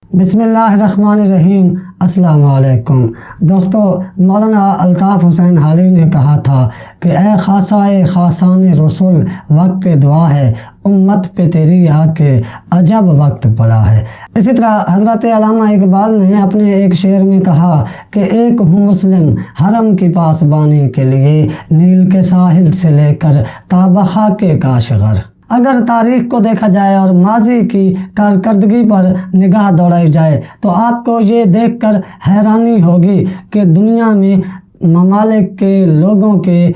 बिस्मिल्लाहिर्रहमानिर्रहीम। अस्सलाम वालेकुम दोस्तों, मौलाना अल्ताफ़ हुसैन हाली ने कहा था कि ए खासाए खासान रसूल, वक्त दुआ है उम्मत पे तेरी आके अजब वक्त पड़ा है। इसी तरह हज़रत अल्लामा इकबाल ने अपने एक शेर में कहा कि एक हूँ मुस्लिम हरम की पासबानी के लिए, नील के साहिल से लेकर ताबखा के काशगर। अगर तारीख़ को देखा जाए और माजी की कारकर्दगी पर निगाह दौड़ाई जाए तो आपको ये देखकर हैरानी होगी कि दुनिया में ममालिक के, लोगों के,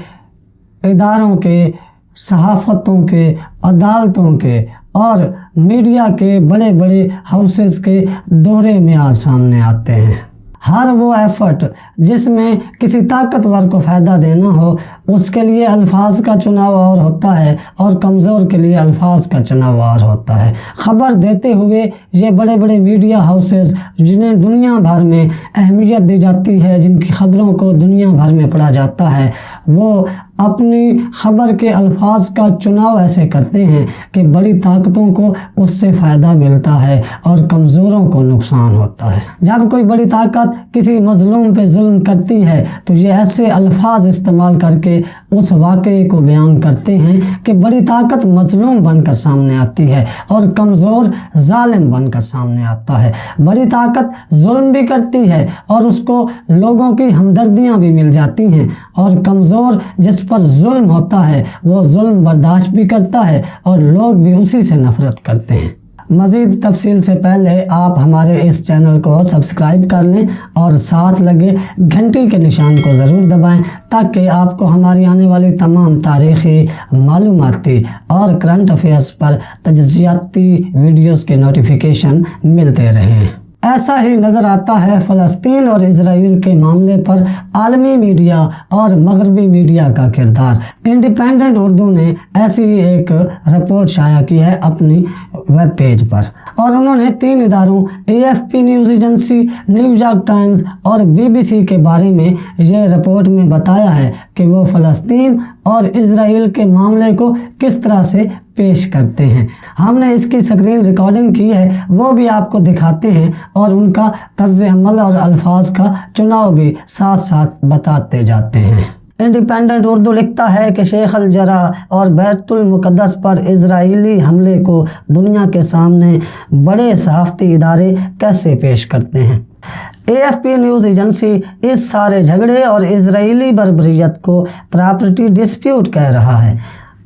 इदारों के, सहाफ़तों के, अदालतों के और मीडिया के बड़े बड़े हाउसेस के दोहरे मेयार सामने आते हैं। हर वो एफ़र्ट जिसमें किसी ताकतवर को फ़ायदा देना हो, उसके लिए अल्फाज का चुनाव और होता है और कमज़ोर के लिए अल्फाज का चुनाव और होता है। ख़बर देते हुए ये बड़े बड़े मीडिया हाउसेस, जिन्हें दुनिया भर में अहमियत दी जाती है, जिनकी ख़बरों को दुनिया भर में पढ़ा जाता है, वो अपनी ख़बर के अल्फाज का चुनाव ऐसे करते हैं कि बड़ी ताकतों को उससे फ़ायदा मिलता है और कमज़ोरों को नुकसान होता है। जब कोई बड़ी ताकत किसी मज़लूम पे जुल्म करती है तो ये ऐसे अल्फाज इस्तेमाल करके उस वाक़े को बयान करते हैं कि बड़ी ताकत मज़लूम बनकर सामने आती है और कमज़ोर ज़ालिम बनकर सामने आता है। बड़ी ताकत जुल्म भी करती है और उसको लोगों की हमदर्दियाँ भी मिल जाती हैं, और कमज़ोर जिस पर जुल्म होता है वो जुल्म बर्दाश्त भी करता है और लोग भी उसी से नफ़रत करते हैं। मज़ीद तफसील से पहले आप हमारे इस चैनल को सब्सक्राइब कर लें और साथ लगे घंटी के निशान को ज़रूर दबाएं ताकि आपको हमारी आने वाली तमाम तारीख़ी, मालूमाती और करंट अफेयर्स पर तजज़ियाती वीडियोस के नोटिफिकेशन मिलते रहें। ऐसा ही नज़र आता है फ़लस्तीन और इज़राइल के मामले पर आलमी मीडिया और मगरबी मीडिया का किरदार। इंडिपेंडेंट उर्दू ने ऐसी एक रिपोर्ट शाया की है अपनी वेब पेज पर, और उन्होंने 3 इदारों AFP news agency, New York times और BBC के बारे में ये रिपोर्ट में बताया है कि वो फ़लस्तीन और इज़राइल के मामले को किस तरह से पेश करते हैं। हमने इसकी स्क्रीन रिकॉर्डिंग की है, वो भी आपको दिखाते हैं और उनका तर्ज अमल और अल्फाज का चुनाव भी साथ साथ बताते जाते हैं। इंडिपेंडेंट उर्दू लिखता है कि शेख अल जराह और बैतुल मुक़द्दस पर इज़राइली हमले को दुनिया के सामने बड़े सहाफ़ती इदारे कैसे पेश करते हैं। AFP न्यूज़ एजेंसी इस सारे झगड़े और इज़राइली बर्बरियत को प्रॉपर्टी डिस्प्यूट कह रहा है।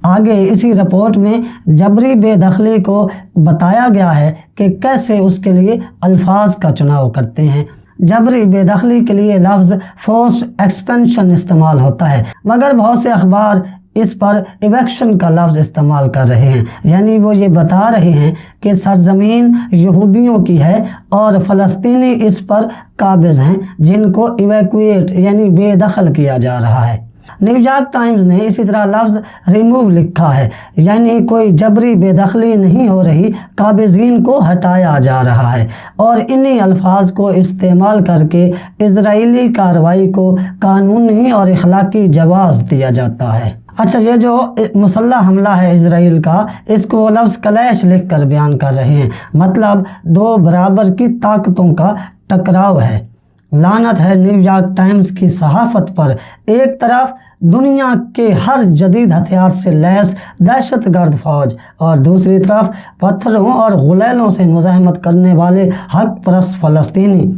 आगे इसी रिपोर्ट में जबरी बेदखली को बताया गया है कि कैसे उसके लिए अल्फाज का चुनाव करते हैं। जबरी बेदखली के लिए लफ्ज़ फोर्स्ड एक्सपेंशन इस्तेमाल होता है, मगर बहुत से अखबार इस पर इवेक्शन का लफ्ज़ इस्तेमाल कर रहे हैं, यानी वो ये बता रहे हैं कि सरजमीन यहूदियों की है और फ़लस्तीनी इस पर काबिज़ हैं जिनको इवैक्यूएट यानी बेदखल किया जा रहा है। न्यूयॉर्क टाइम्स ने इसी तरह लफ्ज़ रिमूव लिखा है, यानी कोई जबरी बेदखली नहीं हो रही, काबिज़ीन को हटाया जा रहा है, और इन्हीं अल्फाज को इस्तेमाल करके इज़राइली कार्रवाई को कानूनी और इखलाकी जवाज़ दिया जाता है। अच्छा, ये जो मुसल्लह हमला है इज़राइल का, इसको वो लफ्ज़ क्लैश लिख कर बयान कर रहे हैं, मतलब 2 बराबर की ताकतों का टकराव है। लानत है न्यूयॉर्क टाइम्स की सहाफ़त पर। एक तरफ दुनिया के हर जदीद हथियार से लैस दहशतगर्द फ़ौज और दूसरी तरफ पत्थरों और गुलेलों से मुज़ाहमत करने वाले हक परस्त फ़लस्तीनी,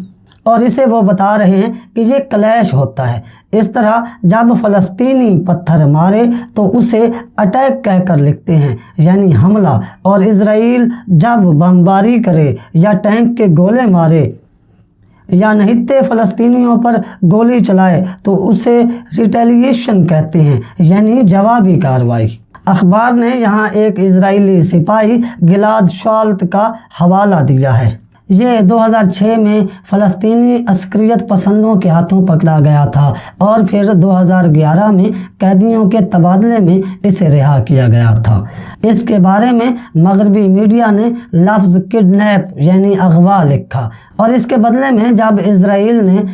और इसे वो बता रहे हैं कि ये क्लैश होता है। इस तरह जब फ़लस्तीनी पत्थर मारे तो उसे अटैक कहकर लिखते हैं, यानी हमला, और इज़राइल जब बमबारी करे या टैंक के गोले मारे या नहित्ते फ़लस्तीनियों पर गोली चलाए तो उसे रिटेलिएशन कहते हैं, यानी जवाबी कार्रवाई। अखबार ने यहाँ एक इज़राइली सिपाही गिलाद शाल्त का हवाला दिया है। ये 2006 में फ़लस्तीनी अस्करियत पसंदों के हाथों पकड़ा गया था और फिर 2011 में कैदियों के तबादले में इसे रिहा किया गया था। इसके बारे में मगरबी मीडिया ने लफ्ज़ किडनैप यानी अगवा लिखा, और इसके बदले में जब इज़राइल ने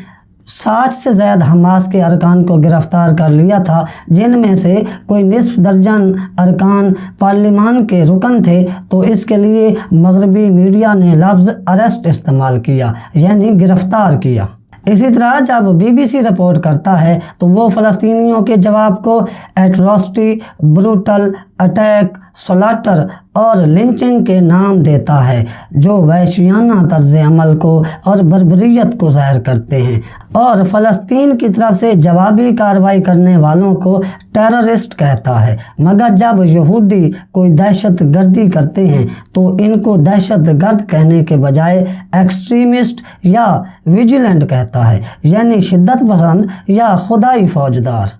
60 سے زائد حماس کے ارکان کو گرفتار کر لیا تھا، جن میں سے کوئی نصف درجن ارکان پارلیمان کے رکن تھے، تو اس کے لیے مغربی میڈیا نے لفظ اریسٹ استعمال کیا، یعنی گرفتار کیا۔ اسی طرح جب بی بی سی رپورٹ کرتا ہے تو وہ فلسطینیوں کے جواب کو ایٹراسٹی، بروٹل اٹیک، سلاٹر اور لنچنگ کے نام دیتا ہے، جو وحشیانہ طرز عمل کو اور بربریت کو ظاہر کرتے ہیں، اور فلسطین کی طرف سے جوابی کارروائی کرنے والوں کو ٹیررسٹ کہتا ہے۔ مگر جب یہودی کوئی دہشت گردی کرتے ہیں تو ان کو دہشت گرد کہنے کے بجائے ایکسٹریمسٹ یا ویجیلنٹ کہتا ہے، یعنی شدت پسند یا خدائی فوجدار۔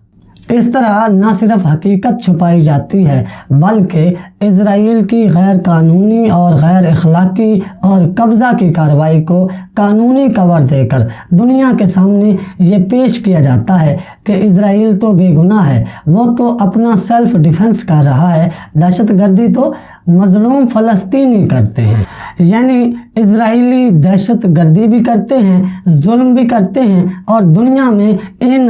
اس طرح نہ صرف حقیقت چھپائی جاتی ہے بلکہ اسرائیل کی غیر قانونی اور غیر اخلاقی اور قبضہ کی کارروائی کو قانونی کور دے کر دنیا کے سامنے یہ پیش کیا جاتا ہے کہ اسرائیل تو بے گناہ ہے، وہ تو اپنا سیلف ڈیفنس کر رہا ہے، دہشت گردی تو مظلوم فلسطینی کرتے ہیں۔ یعنی اسرائیلی دہشت گردی بھی کرتے ہیں، ظلم بھی کرتے ہیں، اور دنیا میں ان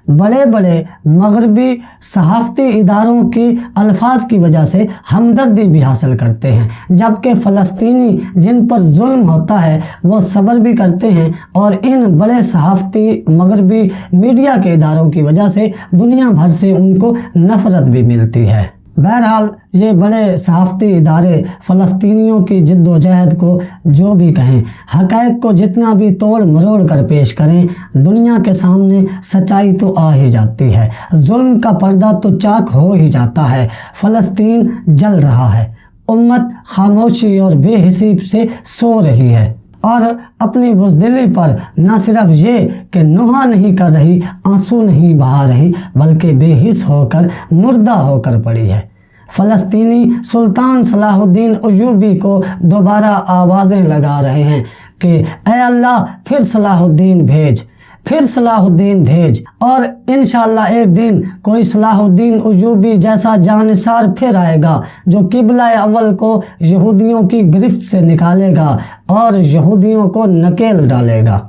بڑے بڑے مغربی صحافتی اداروں کی الفاظ کی وجہ سے ہمدردی بھی حاصل کرتے ہیں، جبکہ فلسطینی جن پر ظلم ہوتا ہے وہ صبر بھی کرتے ہیں، اور ان بڑے صحافتی مغربی میڈیا کے اداروں کی وجہ سے دنیا بھر سے ان کو نفرت بھی ملتی ہے۔ بہرحال یہ بڑے صحافتی ادارے فلسطینیوں کی جد و جہد کو جو بھی کہیں، حقائق کو جتنا بھی توڑ مروڑ کر پیش کریں، دنیا کے سامنے سچائی تو آ ہی جاتی ہے، ظلم کا پردہ تو چاک ہو ہی جاتا ہے۔ فلسطین جل رہا ہے، امت خاموشی اور بے حسی سے سو رہی ہے، اور اپنی بزدلی پر نہ صرف یہ کہ نوحہ نہیں کر رہی، آنسو نہیں بہا رہی، بلکہ بے حس ہو کر مردہ ہو کر پڑی ہے۔ فلسطینی سلطان صلاح الدین ایوبی کو دوبارہ آوازیں لگا رہے ہیں کہ اے اللہ پھر صلاح الدین بھیج، پھر صلاح الدین بھیج، اور انشاءاللہ ایک دن کوئی صلاح الدین ایوبی جیسا جانثار پھر آئے گا جو قبلہ اول کو یہودیوں کی گرفت سے نکالے گا اور یہودیوں کو نکیل ڈالے گا،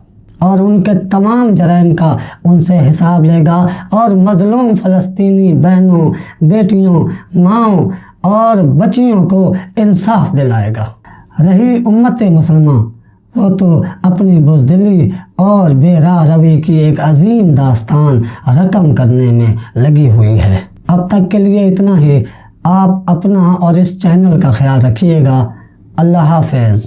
اور ان کے تمام جرائم کا ان سے حساب لے گا، اور مظلوم فلسطینی بہنوں، بیٹیوں، ماؤں اور بچیوں کو انصاف دلائے گا۔ رہی امت مسلمہ، وہ تو اپنی بزدلی اور بے راہ روی کی ایک عظیم داستان رقم کرنے میں لگی ہوئی ہے۔ اب تک کے لیے اتنا ہی۔ آپ اپنا اور اس چینل کا خیال رکھیے گا۔ اللہ حافظ۔